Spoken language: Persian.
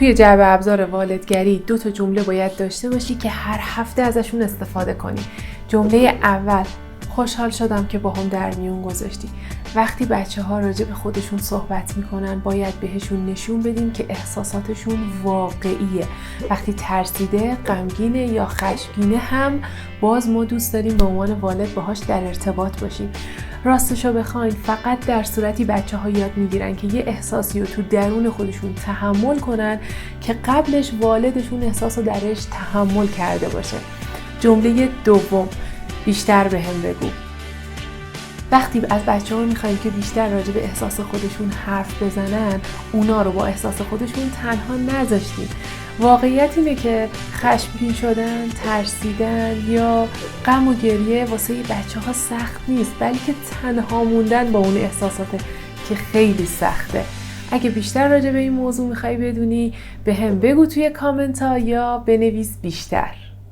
توی جعبه ابزار والدگری 2 تا جمله باید داشته باشی که هر هفته ازشون استفاده کنی. جمله اول: خوشحال شدم که با هم در میون گذاشتی. وقتی بچه‌ها راجع به خودشون صحبت میکنن باید بهشون نشون بدیم که احساساتشون واقعیه. وقتی ترسیده، غمگینه یا خشمگینه هم باز ما دوست داریم به عنوان والد باهاش در ارتباط باشیم. راستشو بخواین فقط در صورتی بچه‌ها یاد میگیرن که یه احساسی رو تو درون خودشون تحمل کنن که قبلش والدشون احساس رو درش تحمل کرده باشه. جمله دوم: بیشتر بهم بگو. وقتی از بچه‌ها میخوایم که بیشتر راجع به احساس خودشون حرف بزنن، اونا رو با احساس خودشون تنها نذاشتیم. واقعیت اینه که خشمگین شدن، ترسیدن یا غم و گریه واسه بچه‌ها سخت نیست، بلکه تنها موندن با اون احساساته که خیلی سخته. اگه بیشتر راجع به این موضوع میخوای بدونی، به هم بگو توی کامنت ها یا بنویس بیشتر.